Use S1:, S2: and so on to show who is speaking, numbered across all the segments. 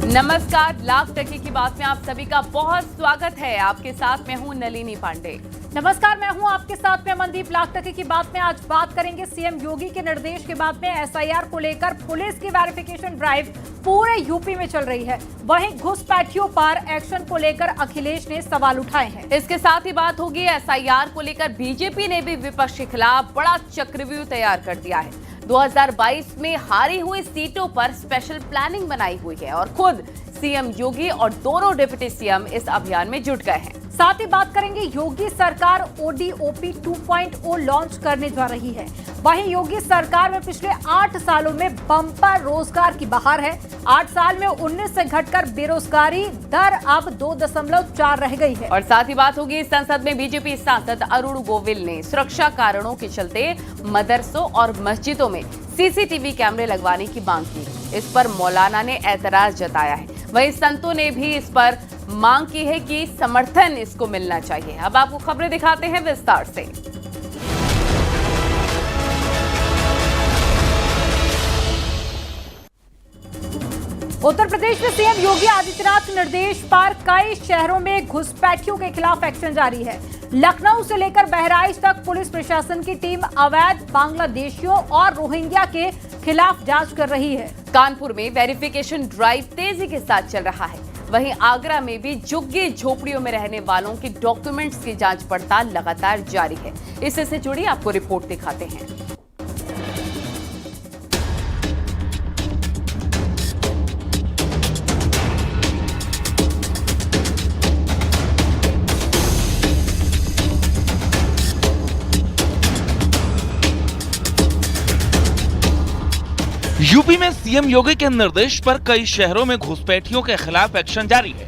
S1: नमस्कार, लाख टके की बात में आप सभी का बहुत स्वागत है। आपके साथ मैं हूं नलिनी पांडे।
S2: नमस्कार, मैं हूं आपके साथ में मनदीप। लाख टके की बात में आज बात करेंगे सीएम योगी के निर्देश के बाद में एसआईआर को लेकर पुलिस की वेरिफिकेशन ड्राइव पूरे यूपी में चल रही है। वहीं घुसपैठियों पर एक्शन को लेकर अखिलेश ने सवाल उठाए हैं।
S1: इसके साथ ही बात होगी एसआईआर को लेकर बीजेपी ने भी विपक्ष के खिलाफ बड़ा चक्रव्यूह तैयार कर दिया है। 2022 में हारी हुई सीटों पर स्पेशल प्लानिंग बनाई हुई है और खुद सीएम योगी और दोनों डिप्टी सीएम इस अभियान में जुट गए हैं।
S2: साथ ही बात करेंगे योगी सरकार ओडीओपी 2.0 लॉन्च करने जा रही है। वहीं योगी सरकार में पिछले 8 सालों में बम्पर रोजगार की बहार है। 8 साल में 19 से घटकर बेरोजगारी दर अब 2.4 रह गई है।
S1: और साथ ही बात होगी संसद में बीजेपी सांसद अरुण गोविल ने सुरक्षा कारणों के चलते मदरसों और मस्जिदों में सीसीटीवी कैमरे लगवाने की मांग की। इस पर मौलाना ने ऐतराज जताया है। वहीं संतों ने भी इस पर मांग की है कि समर्थन इसको मिलना चाहिए। अब आपको खबरें दिखाते हैं विस्तार से।
S2: उत्तर प्रदेश में सीएम योगी आदित्यनाथ के निर्देश पर कई शहरों में घुसपैठियों के खिलाफ एक्शन जारी है। लखनऊ से लेकर बहराइच तक पुलिस प्रशासन की टीम अवैध बांग्लादेशियों और रोहिंग्या के खिलाफ जांच कर रही है।
S1: कानपुर में वेरिफिकेशन ड्राइव तेजी के साथ चल रहा है। वहीं आगरा में भी झुग्गी झोपड़ियों में रहने वालों के डॉक्यूमेंट्स की जांच पड़ताल लगातार जारी है। इससे जुड़ी आपको रिपोर्ट दिखाते हैं।
S3: यूपी में सीएम योगी के निर्देश पर कई शहरों में घुसपैठियों के खिलाफ एक्शन जारी है।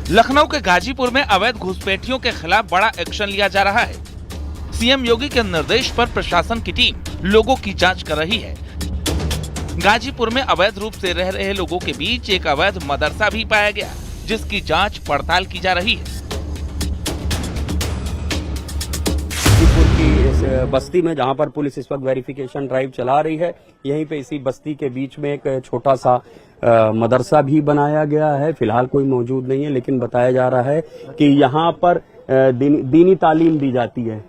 S3: लखनऊ के गाजीपुर में अवैध घुसपैठियों के खिलाफ बड़ा एक्शन लिया जा रहा है। सीएम योगी के निर्देश पर प्रशासन की टीम लोगों की जांच कर रही है। गाजीपुर में अवैध रूप से रह रहे लोगों के बीच एक अवैध मदरसा भी पाया गया, जिसकी जांच पड़ताल की जा रही है।
S4: इस बस्ती में जहां पर पुलिस इस वक्त वेरिफिकेशन ड्राइव चला रही है, यहीं पे इसी बस्ती के बीच में एक छोटा सा मदरसा भी बनाया गया है। फिलहाल कोई मौजूद नहीं है, लेकिन बताया जा रहा है कि यहां पर दीनी तालीम दी जाती है।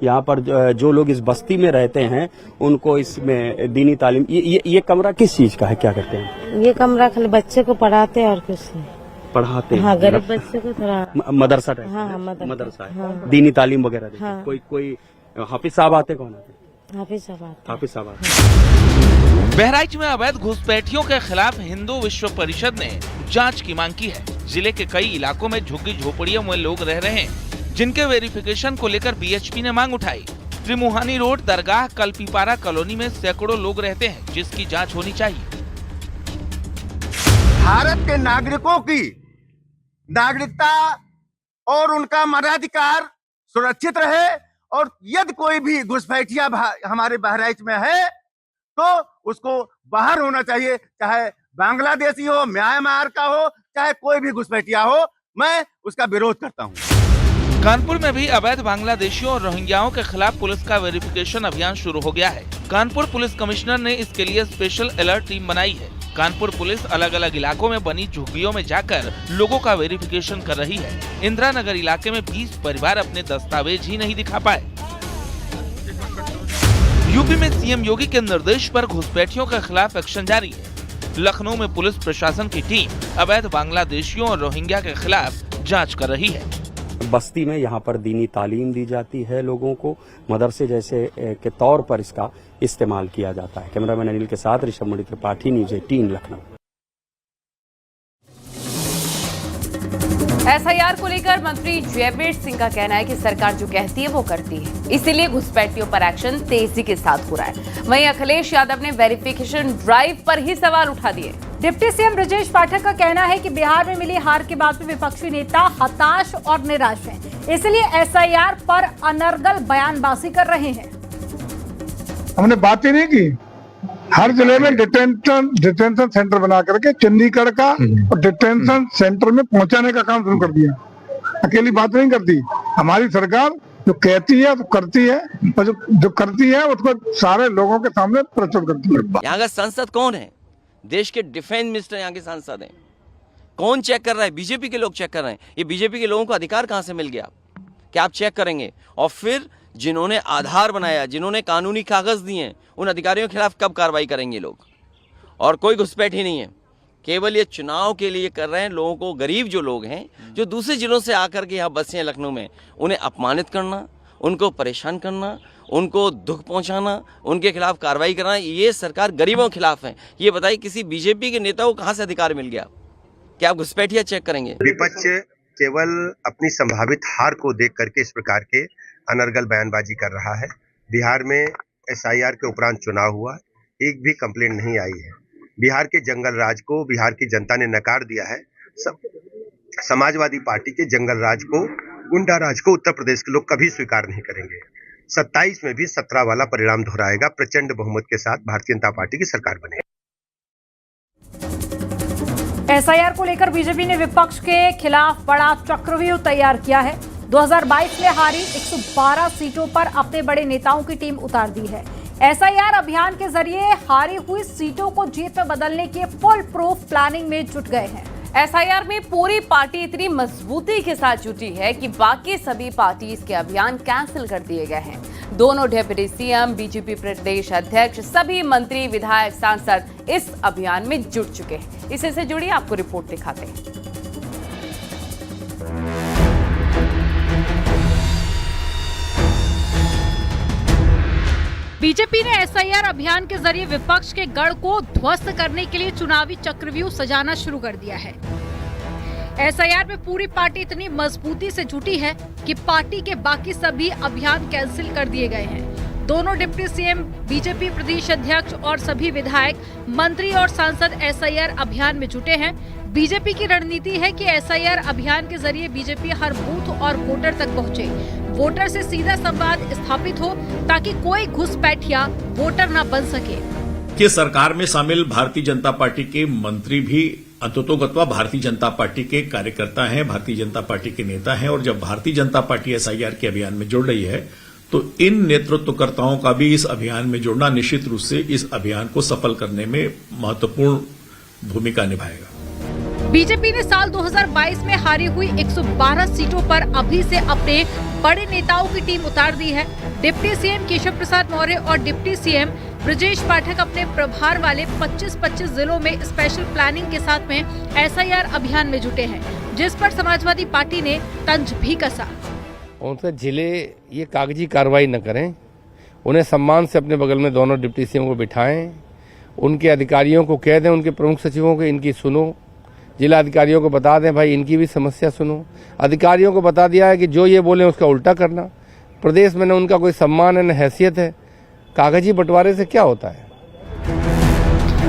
S4: यहाँ पर जो लोग इस बस्ती में रहते हैं उनको इसमें दीनी तालीम। ये कमरा किस चीज का है, क्या करते हैं?
S5: ये कमरा खाली बच्चे को पढ़ाते हैं और कुछ नहीं।
S4: पढ़ाते हैं?
S5: हाँ, गरीब बच्चे को थोड़ा
S4: मदरसा टाइप।
S5: हाँ,
S4: मदरसा है।
S5: हाँ।
S4: दीनी तालीम वगैरह देते हैं।
S5: हाँ।
S4: कोई हाफिज साहब आते? कौन आते?
S5: हाफिज साहब
S3: बहराइच में अवैध घुसपैठियों के खिलाफ हिंदू विश्व परिषद ने जांच की मांग की है। जिले के कई इलाकों में झुग्गी झोपड़ियों में लोग रह रहे हैं, जिनके वेरिफिकेशन को लेकर बीएचपी ने मांग उठाई। त्रिमुहानी रोड दरगाह कल्पीपारा कॉलोनी में सैकड़ों लोग रहते हैं, जिसकी जांच होनी चाहिए।
S6: भारत के नागरिकों की नागरिकता और उनका मताधिकार सुरक्षित रहे, और यदि कोई भी घुसपैठिया हमारे बहराइच में है तो उसको बाहर होना चाहिए, चाहे बांग्लादेशी हो, म्यांमार का हो, चाहे कोई भी घुसपैठिया हो। मैं उसका विरोध करता हूँ।
S3: कानपुर में भी अवैध बांग्लादेशियों और रोहिंग्याओं के खिलाफ पुलिस का वेरिफिकेशन अभियान शुरू हो गया है। कानपुर पुलिस कमिश्नर ने इसके लिए स्पेशल अलर्ट टीम बनाई है। कानपुर पुलिस अलग अलग इलाकों में बनी झुग्गियों में जाकर लोगों का वेरिफिकेशन कर रही है। इंदिरा नगर इलाके में 20 परिवार अपने दस्तावेज ही नहीं दिखा पाए। यूपी में सीएम योगी के निर्देश पर घुसपैठियों के खिलाफ एक्शन जारी है। लखनऊ में पुलिस प्रशासन की टीम अवैध बांग्लादेशियों और रोहिंग्या के खिलाफ जांच कर रही है।
S4: बस्ती में यहाँ पर दीनी तालीम दी जाती है लोगों को, मदरसे जैसे के तौर पर इसका इस्तेमाल किया जाता है। कैमरामैन अनिल के साथ ऋषभ मणि त्रिपाठी, न्यूज़ 18 लखनऊ।
S1: एसआईआर को लेकर मंत्री जयवीर सिंह का कहना है कि सरकार जो कहती है वो करती है, इसीलिए घुसपैठियों पर एक्शन तेजी के साथ हो रहा है। वहीं अखिलेश यादव ने वेरिफिकेशन ड्राइव पर ही सवाल उठा दिए।
S2: डिप्टी सीएम ब्रजेश पाठक का कहना है कि बिहार में मिली हार के बाद में विपक्षी नेता हताश और निराश हैं, इसलिए एसआईआर पर अनर्गल बयानबाजी कर रहे हैं।
S7: हमने बात ही नहीं की। हर जिले में डिटेंशन सेंटर बना करके चंडीगढ़ का और डिटेंशन सेंटर में पहुंचाने का काम शुरू कर दिया। अकेली बात नहीं करती हमारी सरकार, जो कहती है तो करती है, और जो करती है उसको सारे लोगों के सामने प्रस्तुत करती है।
S8: यहाँ का सांसद कौन है? देश के डिफेंस मिनिस्टर यहाँ के सांसद हैं। कौन चेक कर रहा है? बीजेपी के लोग चेक कर रहे हैं। ये बीजेपी के लोगों को अधिकार कहाँ से मिल गया? क्या आप चेक करेंगे? और फिर जिन्होंने आधार बनाया, जिन्होंने कानूनी कागज दिए, उन अधिकारियों के खिलाफ कब कार्रवाई करेंगे लोग? और कोई घुसपैठ ही नहीं है, केवल ये चुनाव के लिए कर रहे हैं। लोगों को, गरीब जो लोग हैं, जो दूसरे जिलों से आकर के यहाँ बसे हैं लखनऊ में, उन्हें अपमानित करना, उनको परेशान करना, उनको दुख पहुंचाना, उनके खिलाफ कार्रवाई करना, ये सरकार गरीबों के खिलाफ है। ये बताइए किसी बीजेपी के नेता को कहाँ से अधिकार मिल गया? क्या आप घुसपैठिया चेक करेंगे?
S9: विपक्ष केवल अपनी संभावित हार को देख करके इस प्रकार के अनर्गल बयानबाजी कर रहा है। बिहार में SIR के उपरांत चुनाव हुआ, एक भी कंप्लेंट नहीं आई है। बिहार के जंगल राज को बिहार की जनता ने नकार दिया है। समाजवादी पार्टी के जंगल राज को, गुंडा राज को उत्तर प्रदेश के लोग कभी स्वीकार नहीं करेंगे। 27 में भी 17 वाला परिणाम दोहराएगा। प्रचंड बहुमत के साथ भारतीय जनता पार्टी की सरकार बनेगी।
S2: SIR को लेकर बीजेपी ने विपक्ष के खिलाफ बड़ा चक्रव्यूह तैयार किया है। 2022 में हारी 112 सीटों पर अपने बड़े नेताओं की टीम उतार दी है। SIR अभियान के जरिए हारी हुई सीटों को जीत में बदलने की फुल प्रूफ प्लानिंग में जुट गए हैं।
S1: SIR में पूरी पार्टी इतनी मजबूती के साथ जुटी है कि बाकी सभी पार्टीज के अभियान कैंसिल कर दिए गए हैं। दोनों डिप्टी CM, बीजेपी प्रदेश अध्यक्ष, सभी मंत्री, विधायक, सांसद इस अभियान में जुट चुके हैं। इसी से जुड़ी आपको रिपोर्ट दिखाते हैं।
S2: बीजेपी ने SIR अभियान के जरिए विपक्ष के गढ़ को ध्वस्त करने के लिए चुनावी चक्रव्यूह सजाना शुरू कर दिया है। SIR में पूरी पार्टी इतनी मजबूती से जुटी है कि पार्टी के बाकी सभी अभियान कैंसिल कर दिए गए हैं। दोनों डिप्टी CM, बीजेपी प्रदेश अध्यक्ष और सभी विधायक, मंत्री और सांसद SIR अभियान में जुटे हैं। बीजेपी की रणनीति है कि SIR अभियान के जरिए बीजेपी हर बूथ और वोटर तक पहुंचे, वोटर से सीधा संवाद स्थापित हो ताकि कोई घुसपैठिया वोटर न बन सके।
S10: कि सरकार में शामिल भारतीय जनता पार्टी के मंत्री भी अंततोगत्वा भारतीय जनता पार्टी के कार्यकर्ता हैं, भारतीय जनता पार्टी के नेता हैं, और जब भारतीय जनता पार्टी SIR के अभियान में जुड़ रही है तो इन नेतृत्वकर्ताओं का भी इस अभियान में जुड़ना निश्चित रूप से इस अभियान को सफल करने में महत्वपूर्ण भूमिका निभाएगा।
S2: बीजेपी ने साल 2022 में हारी हुई 112 सीटों पर अभी से अपने बड़े नेताओं की टीम उतार दी है। डिप्टी CM केशव प्रसाद मौर्य और डिप्टी CM ब्रजेश पाठक अपने प्रभार वाले 25-25 जिलों में स्पेशल प्लानिंग के साथ में SIR अभियान में जुटे हैं, जिस पर समाजवादी पार्टी ने तंज भी कसा।
S11: उनसे जिले ये कागजी कार्रवाई न करें, उन्हें सम्मान से अपने बगल में दोनों डिप्टी CM को बिठाएं, उनके अधिकारियों को कह दें, उनके प्रमुख सचिवों को इनकी सुनो, जिला अधिकारियों को बता दें भाई इनकी भी समस्या सुनो। अधिकारियों को बता दिया है कि जो ये बोले उसका उल्टा करना। प्रदेश में न उनका कोई सम्मान है न हैसियत है। कागजी बंटवारे से क्या होता है?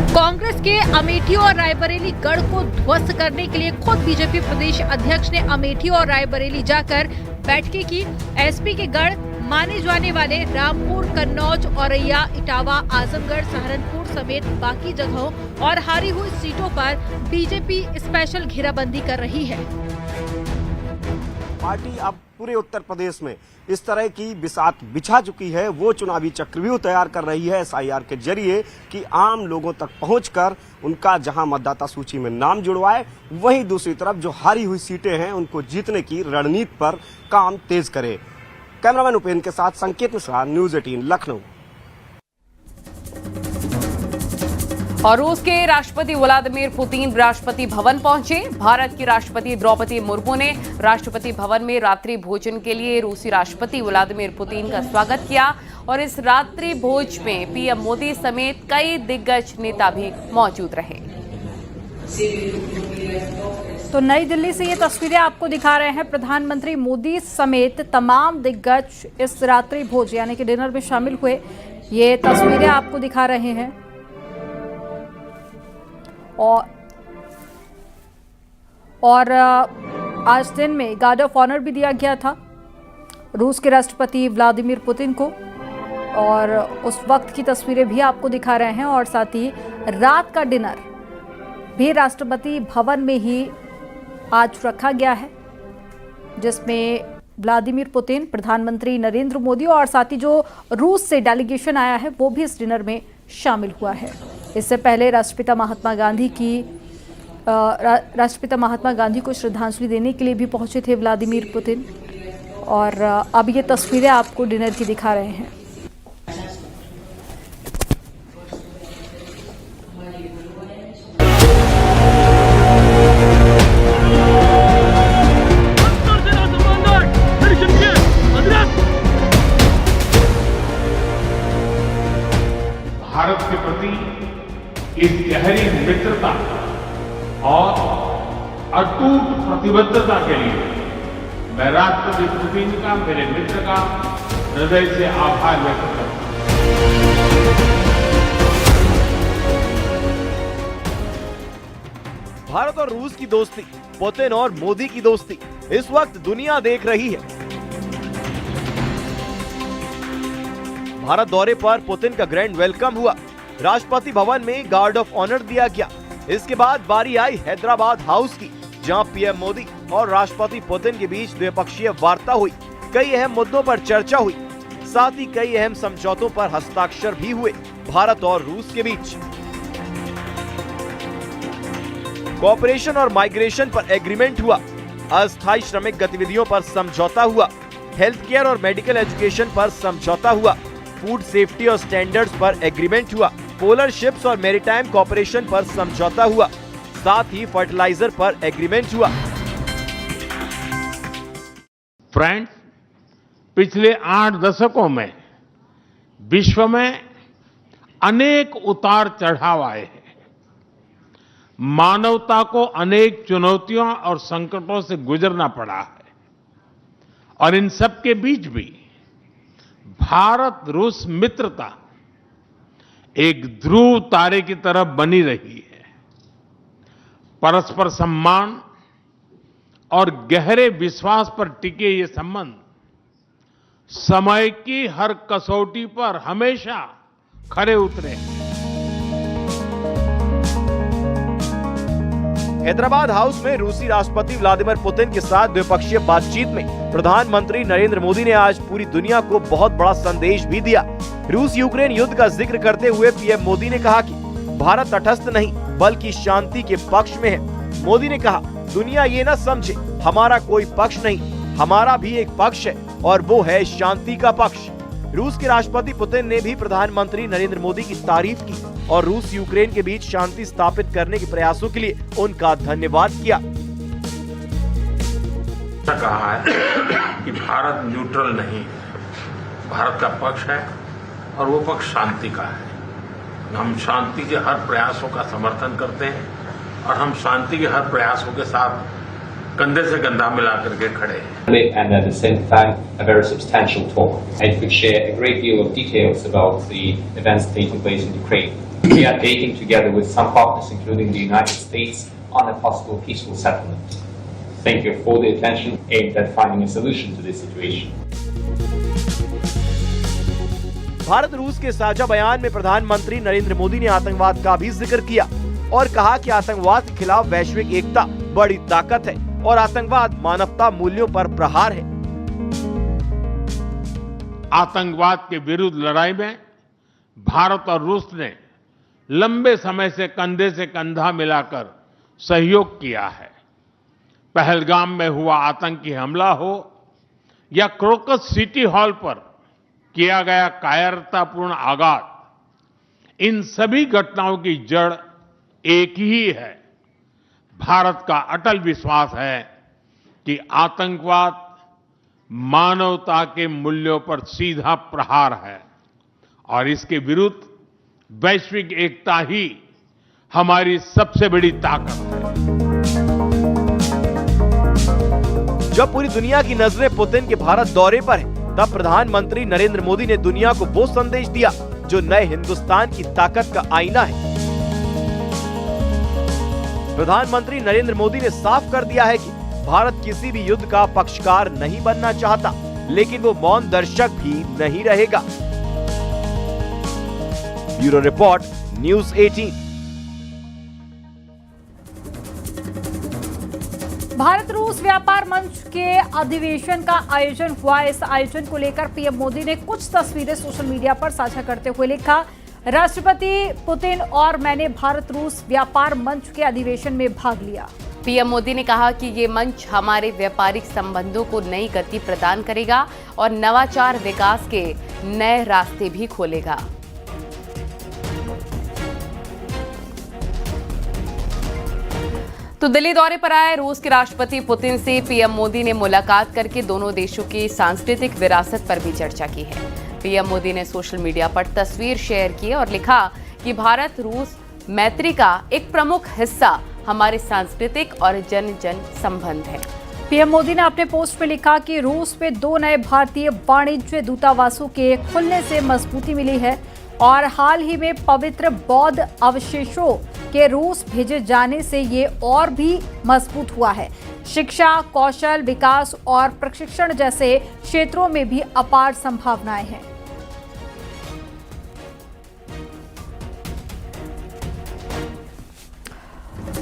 S2: कांग्रेस के अमेठी और रायबरेली गढ़ को ध्वस्त करने के लिए खुद बीजेपी प्रदेश अध्यक्ष ने अमेठी और रायबरेली जाकर बैठकें की। SP के गढ़ माने जाने वाले रामपुर, कन्नौज, औरैया, इटावा, आजमगढ़, सहारनपुर समेत बाकी जगहों और हारी हुई सीटों पर बीजेपी स्पेशल घेराबंदी कर रही है।
S12: पार्टी अब पूरे उत्तर प्रदेश में इस तरह की बिसात बिछा चुकी है। वो चुनावी चक्रव्यूह तैयार कर रही है SIR के जरिए कि आम लोगों तक पहुंचकर उनका जहां मतदाता सूची में नाम जुड़वाए, वहीं दूसरी तरफ जो हारी हुई सीटें हैं उनको जीतने की रणनीति पर काम तेज करे। कैमरामैन उपेंद्र के साथ संकेत मिश्रा, न्यूज़ 18 लखनऊ।
S1: और रूस के राष्ट्रपति व्लादिमीर पुतिन राष्ट्रपति भवन पहुंचे। भारत की राष्ट्रपति द्रौपदी मुर्मू ने राष्ट्रपति भवन में रात्रि भोजन के लिए रूसी राष्ट्रपति व्लादिमीर पुतिन का स्वागत किया और इस रात्रि भोज में PM मोदी समेत कई दिग्गज नेता भी मौजूद रहे।
S2: तो नई दिल्ली से ये तस्वीरें आपको दिखा रहे हैं। प्रधानमंत्री मोदी समेत तमाम दिग्गज इस रात्रि भोज यानी कि डिनर में शामिल हुए। ये तस्वीरें आपको दिखा रहे हैं और आज दिन में गार्ड ऑफ ऑनर भी दिया गया था रूस के राष्ट्रपति व्लादिमीर पुतिन को और उस वक्त की तस्वीरें भी आपको दिखा रहे हैं और साथ ही रात का डिनर भी राष्ट्रपति भवन में ही आज रखा गया है, जिसमें व्लादिमीर पुतिन, प्रधानमंत्री नरेंद्र मोदी और साथ ही जो रूस से डेलीगेशन आया है वो भी इस डिनर में शामिल हुआ है। इससे पहले राष्ट्रपिता महात्मा गांधी को श्रद्धांजलि देने के लिए भी पहुंचे थे व्लादिमीर पुतिन। और अब ये तस्वीरें आपको डिनर की दिखा रहे हैं।
S13: भारत के प्रति इस गहरी मित्रता और अटूट प्रतिबद्धता के लिए मैं राष्ट्रपति पुतिन का, मेरे मित्र का हृदय से आभार व्यक्त करता हूं।
S12: भारत और रूस की दोस्ती, पुतिन और मोदी की दोस्ती इस वक्त दुनिया देख रही है। भारत दौरे पर पुतिन का ग्रैंड वेलकम हुआ। राष्ट्रपति भवन में गार्ड ऑफ ऑनर दिया गया। इसके बाद बारी आई हैदराबाद हाउस की, जहां पीएम मोदी और राष्ट्रपति पुतिन के बीच द्विपक्षीय वार्ता हुई। कई अहम मुद्दों पर चर्चा हुई, साथ ही कई अहम समझौतों पर हस्ताक्षर भी हुए भारत और रूस के बीच। कोऑपरेशन और माइग्रेशन पर एग्रीमेंट हुआ। अस्थायी श्रमिक गतिविधियों पर समझौता हुआ। हेल्थ केयर और मेडिकल एजुकेशन पर समझौता हुआ। फूड सेफ्टी और स्टैंडर्ड्स पर एग्रीमेंट हुआ। पोलर शिप्स और मैरीटाइम कोऑपरेशन पर समझौता हुआ। साथ ही फर्टिलाइजर पर एग्रीमेंट हुआ।
S13: फ्रेंड्स, पिछले 8 दशकों में विश्व में अनेक उतार चढ़ाव आए हैं। मानवता को अनेक चुनौतियों और संकटों से गुजरना पड़ा है और इन सब के बीच भी भारत रूस मित्रता एक ध्रुव तारे की तरह बनी रही है। परस्पर सम्मान और गहरे विश्वास पर टिके ये संबंध समय की हर कसौटी पर हमेशा खरे उतरे।
S12: हैदराबाद हाउस में रूसी राष्ट्रपति व्लादिमीर पुतिन के साथ द्विपक्षीय बातचीत में प्रधानमंत्री नरेंद्र मोदी ने आज पूरी दुनिया को बहुत बड़ा संदेश भी दिया। रूस यूक्रेन युद्ध का जिक्र करते हुए पीएम मोदी ने कहा कि भारत तटस्थ नहीं बल्कि शांति के पक्ष में है। मोदी ने कहा, दुनिया ये न समझे हमारा कोई पक्ष नहीं, हमारा भी एक पक्ष है और वो है शांति का पक्ष। रूस के राष्ट्रपति पुतिन ने भी प्रधानमंत्री नरेंद्र मोदी की तारीफ की और रूस यूक्रेन के बीच शांति स्थापित करने के प्रयासों के लिए उनका धन्यवाद किया।
S13: कहा है कि भारत न्यूट्रल नहीं, भारत का पक्ष है और वो पक्ष शांति का है। हम शांति के हर प्रयासों का समर्थन करते हैं और हम शांति के हर प्रयासों के साथ कंधे से कंधा मिला करके खड़े हैं।
S14: And at the same time, a very substantial talk. I could share a great deal of details about the events taking place in Ukraine. We are taking together with some partners, including the United States, on a possible peaceful settlement. Thank you for the attention aimed at finding a solution to this situation.
S12: Bharat रूस के साझा बयान में प्रधानमंत्री नरेंद्र मोदी ने आतंकवाद का भी जिक्र किया और कहा कि आतंकवाद के खिलाफ वैश्विक एकता बड़ी ताकत है और आतंकवाद मानवता मूल्यों पर प्रहार है।
S13: आतंकवाद के विरुद्ध लड़ाई में भारत और रूस ने लंबे समय से कंधा मिलाकर सहयोग किया है। पहलगाम में हुआ आतंकी हमला हो या क्रोकस सिटी हॉल पर किया गया कायरतापूर्ण आघात, इन सभी घटनाओं की जड़ एक ही है। भारत का अटल विश्वास है कि आतंकवाद मानवता के मूल्यों पर सीधा प्रहार है और इसके विरुद्ध वैश्विक एकता ही हमारी सबसे बड़ी ताकत है।
S12: जब पूरी दुनिया की नजरें पुतिन के भारत दौरे पर है, तब प्रधानमंत्री नरेंद्र मोदी ने दुनिया को वो संदेश दिया जो नए हिंदुस्तान की ताकत का आईना है। प्रधानमंत्री नरेंद्र मोदी ने साफ कर दिया है कि भारत किसी भी युद्ध का पक्षकार नहीं बनना चाहता, लेकिन वो मौन दर्शक भी नहीं रहेगा। Bureau report, news 18।
S2: भारत रूस व्यापार मंच के अधिवेशन का आयोजन हुआ। इस आयोजन को लेकर पीएम मोदी ने कुछ तस्वीरें सोशल मीडिया पर साझा करते हुए लिखा, राष्ट्रपति पुतिन और मैंने भारत रूस व्यापार मंच के अधिवेशन में भाग लिया।
S1: पीएम मोदी ने कहा कि ये मंच हमारे व्यापारिक संबंधों को नई गति प्रदान करेगा और नवाचार विकास के नए रास्ते भी खोलेगा। तो दिल्ली दौरे पर आए रूस के राष्ट्रपति पुतिन से पीएम मोदी ने मुलाकात करके दोनों देशों की सांस्कृतिक विरासत पर भी चर्चा की है। पीएम मोदी ने सोशल मीडिया पर तस्वीर शेयर की और लिखा कि भारत रूस मैत्री का एक प्रमुख हिस्सा हमारे सांस्कृतिक और जन जन संबंध है।
S2: पीएम मोदी ने अपने पोस्ट में लिखा कि रूस में 2 नए भारतीय वाणिज्य दूतावासों के खुलने से मजबूती मिली है और हाल ही में पवित्र बौद्ध अवशेषों के रूस भेजे जाने से ये और भी मजबूत हुआ है। शिक्षा, कौशल विकास और प्रशिक्षण जैसे क्षेत्रों में भी अपार संभावनाएं हैं।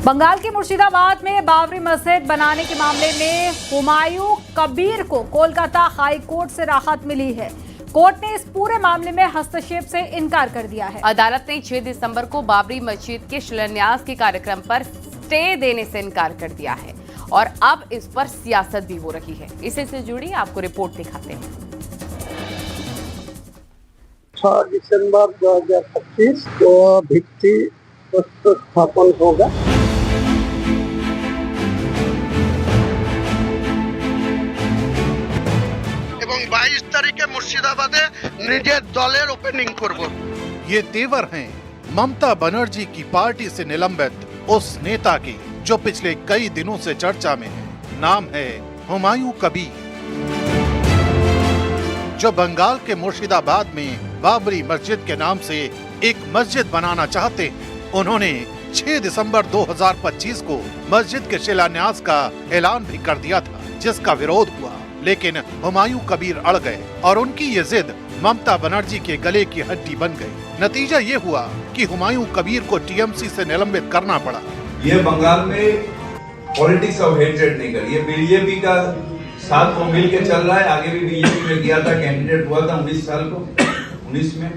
S2: बंगाल के मुर्शिदाबाद में बाबरी मस्जिद बनाने के मामले में हुमायूं कबीर को कोलकाता हाई कोर्ट से राहत मिली है। कोर्ट ने इस पूरे मामले में हस्तक्षेप से इनकार कर दिया है।
S1: अदालत ने 6 दिसंबर को बाबरी मस्जिद के शिलान्यास के कार्यक्रम पर स्टे देने से इनकार कर दिया है और अब इस पर सियासत भी हो रही है। इसी से जुड़ी आपको रिपोर्ट दिखाते हैं।
S15: 6 दिसंबर 2025 को भित्ति स्थापन होगा।
S16: এবং 22 তারিখে মুর্শিদাবাদে নিজের দলের ওপেনিং করব।
S17: ये तेवर हैं ममता बनर्जी की पार्टी से निलंबित उस नेता के जो पिछले कई दिनों से चर्चा में है। नाम है हुमायूं कबीर, जो बंगाल के मुर्शिदाबाद में बाबरी मस्जिद के नाम से एक मस्जिद बनाना चाहते हैं। उन्होंने 6 दिसंबर 2025 को मस्जिद के शिलान्यास का ऐलान भी कर दिया था, जिसका विरोध हुआ, लेकिन हुमायूं कबीर अड़ गए और उनकी ये जिद ममता बनर्जी के गले की हड्डी बन गई। नतीजा ये हुआ कि हुमायूं कबीर को टीएमसी से निलंबित करना पड़ा।
S18: ये बंगाल में पॉलिटिक्स ऑफ हेट्रेड नहीं कर, ये बीजेपी का साथ को मिल के चल रहा है। आगे भी बीजेपी में गया था, कैंडिडेट हुआ था 19 साल को 19 में।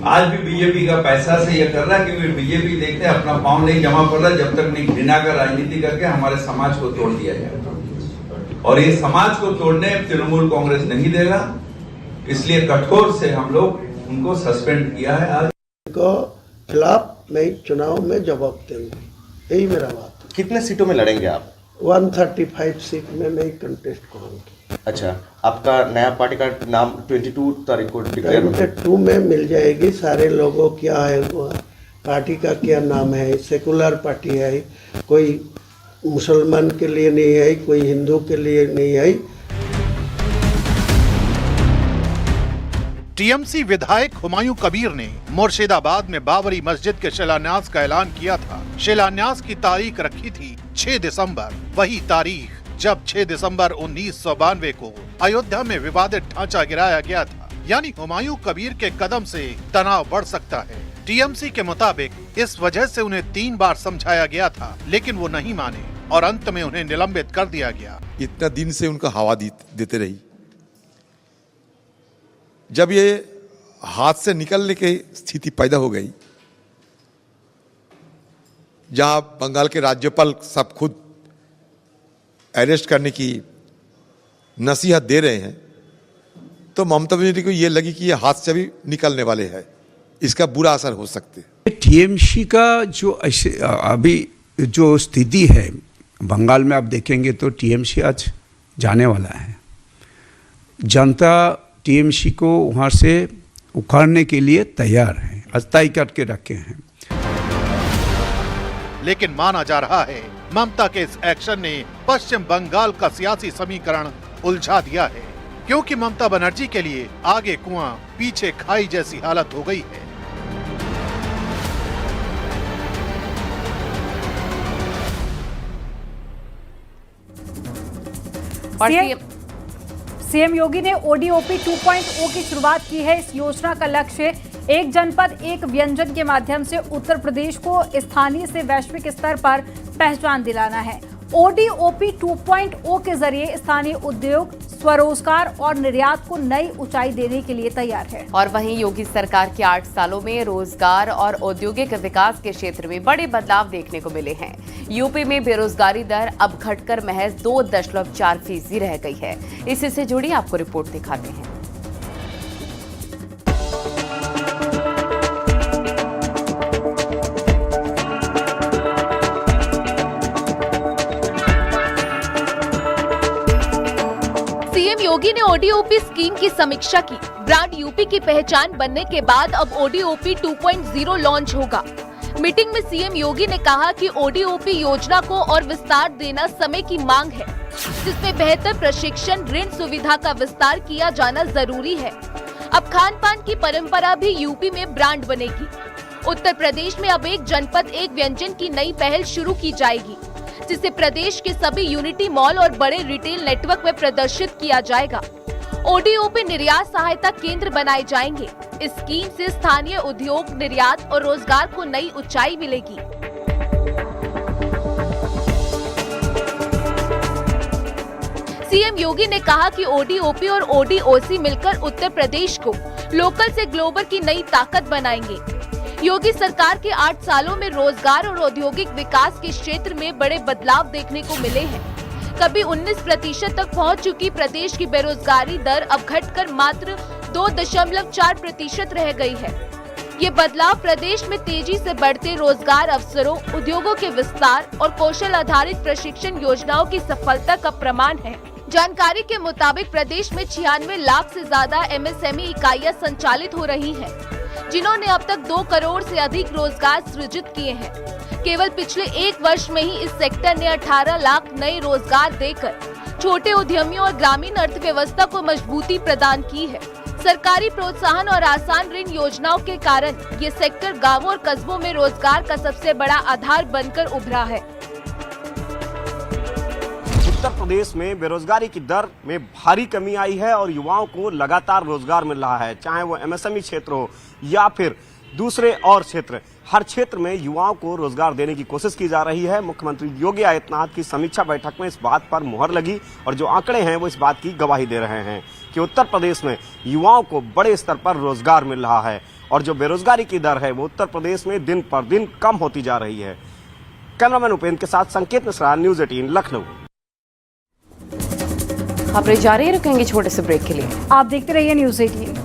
S18: आज भी बीजेपी का पैसा से ये कर रहा है, क्योंकि बीजेपी देखते हैं अपना पाँव नहीं जमा पड़ रहा जब तक नहीं घृणा का राजनीति करके हमारे समाज को तोड़ दिया जाए। और ये समाज को तोड़ने तृणमूल कांग्रेस नहीं देगा, इसलिए कठोर से हम लोग उनको सस्पेंड किया है। आज
S15: को खिलाफ मैं चुनाव में जवाब दूंगा, यही मेरा बात।
S9: कितने सीटों में लड़ेंगे आप?
S15: 135 सीट में मैं कंटेस्ट करूंगा।
S9: अच्छा, आपका नया पार्टी का नाम 22 तारीख को डिक्लेयर होगा।
S15: 22 में मिल जाएगी। सारे लोगों क्या है वो पार्टी का क्या नाम है, सेकुलर पार्टी है, कोई मुसलमान के लिए नहीं है, कोई हिंदू के लिए नहीं है।
S17: टीएमसी विधायक हुमायूं कबीर ने मुर्शिदाबाद में बाबरी मस्जिद के शिलान्यास का ऐलान किया था। शिलान्यास की तारीख रखी थी 6 दिसंबर, वही तारीख जब 6 दिसंबर 1992 को अयोध्या में विवादित ढांचा गिराया गया था। यानी हुमायूं कबीर के कदम से तनाव बढ़ सकता है। टीएमसी के मुताबिक इस वजह से उन्हें 3 बार समझाया गया था, लेकिन वो नहीं माने और अंत में उन्हें निलंबित कर दिया गया।
S19: इतना दिन से उनका हवा देते रही। जब ये हाथ से निकलने की स्थिति पैदा हो गई, जहां बंगाल के राज्यपाल सब खुद अरेस्ट करने की नसीहत दे रहे हैं, तो ममता बनर्जी को ये लगी कि ये हाथ से भी निकलने वाले हैं, इसका बुरा असर हो सकते है।
S20: टीएमसी का जो अभी जो स्थिति है बंगाल में, आप देखेंगे तो टीएमसी आज जाने वाला है। जनता टीएमसी को वहाँ से उखाड़ने के लिए तैयार है, आज तय करके रखे हैं।
S17: लेकिन माना जा रहा है ममता के इस एक्शन ने पश्चिम बंगाल का सियासी समीकरण उलझा दिया है, क्योंकि ममता बनर्जी के लिए आगे कुआं पीछे खाई जैसी हालत हो गई है।
S2: सीएम योगी ने ओडीओपी 2.0 की शुरुआत की है। इस योजना का लक्ष्य एक जनपद एक व्यंजन के माध्यम से उत्तर प्रदेश को स्थानीय से वैश्विक स्तर पर पहचान दिलाना है। ODOP 2.0 के जरिए स्थानीय उद्योग, स्वरोजगार और निर्यात को नई ऊंचाई देने के लिए तैयार है।
S1: और वहीं योगी सरकार के 8 सालों में रोजगार और औद्योगिक विकास के क्षेत्र में बड़े बदलाव देखने को मिले हैं। यूपी में बेरोजगारी दर अब घटकर महज 2.4% रह गई है। इसी से जुड़ी आपको रिपोर्ट दिखाते हैं।
S21: सीएम योगी ने ODOP स्कीम की समीक्षा की। ब्रांड यूपी की पहचान बनने के बाद अब ODOP 2.0 लॉन्च होगा। मीटिंग में सीएम योगी ने कहा कि ODOP योजना को और विस्तार देना समय की मांग है, जिसमें बेहतर प्रशिक्षण, ऋण सुविधा का विस्तार किया जाना जरूरी है। अब खान पान की परंपरा भी यूपी में ब्रांड बनेगी। उत्तर प्रदेश में अब एक जनपद एक व्यंजन की नई पहल शुरू की जाएगी, जिसे प्रदेश के सभी यूनिटी मॉल और बड़े रिटेल नेटवर्क में प्रदर्शित किया जाएगा। ODOP निर्यात सहायता केंद्र बनाए जाएंगे। इस स्कीम से स्थानीय उद्योग, निर्यात और रोजगार को नई ऊंचाई मिलेगी। सीएम योगी ने कहा कि ODOP और ODOC मिलकर उत्तर प्रदेश को लोकल से ग्लोबल की नई ताकत बनाएंगे। योगी सरकार के 8 सालों में रोजगार और औद्योगिक विकास के क्षेत्र में बड़े बदलाव देखने को मिले हैं। कभी 19% तक पहुंच चुकी प्रदेश की बेरोजगारी दर अब घटकर मात्र 2.4% रह गई है। ये बदलाव प्रदेश में तेजी से बढ़ते रोजगार अवसरों, उद्योगों के विस्तार और कौशल आधारित प्रशिक्षण योजनाओं की सफलता का प्रमाण है। जानकारी के मुताबिक प्रदेश में 96 लाख से ज्यादा MSME इकाइयां संचालित हो रही हैं, जिन्होंने अब तक 2 करोड़ से अधिक रोजगार सृजित किए हैं। केवल पिछले 1 वर्ष में ही इस सेक्टर ने 18 लाख नए रोजगार देकर छोटे उद्यमियों और ग्रामीण अर्थव्यवस्था को मजबूती प्रदान की है। सरकारी प्रोत्साहन और आसान ऋण योजनाओं के कारण ये सेक्टर गांवों और कस्बों में रोजगार का सबसे बड़ा आधार बनकर उभरा है।
S12: उत्तर प्रदेश में बेरोजगारी की दर में भारी कमी आई है और युवाओं को लगातार रोजगार मिल रहा है, चाहे वो MSME क्षेत्र हो या फिर दूसरे और क्षेत्र। हर क्षेत्र में युवाओं को रोजगार देने की कोशिश की जा रही है। मुख्यमंत्री योगी आदित्यनाथ की समीक्षा बैठक में इस बात पर मुहर लगी और जो आंकड़े हैं वो इस बात की गवाही दे रहे हैं कि उत्तर प्रदेश में युवाओं को बड़े स्तर पर रोजगार मिल रहा है और जो बेरोजगारी की दर है वो उत्तर प्रदेश में दिन पर दिन कम होती जा रही है। कैमरामैन उपेंद्र के साथ संकेत मिश्रा, न्यूज़ 18 लखनऊ।
S1: खबरें जारी रखेंगे छोटे से ब्रेक के लिए।
S2: आप देखते रहिए न्यूज़ 18।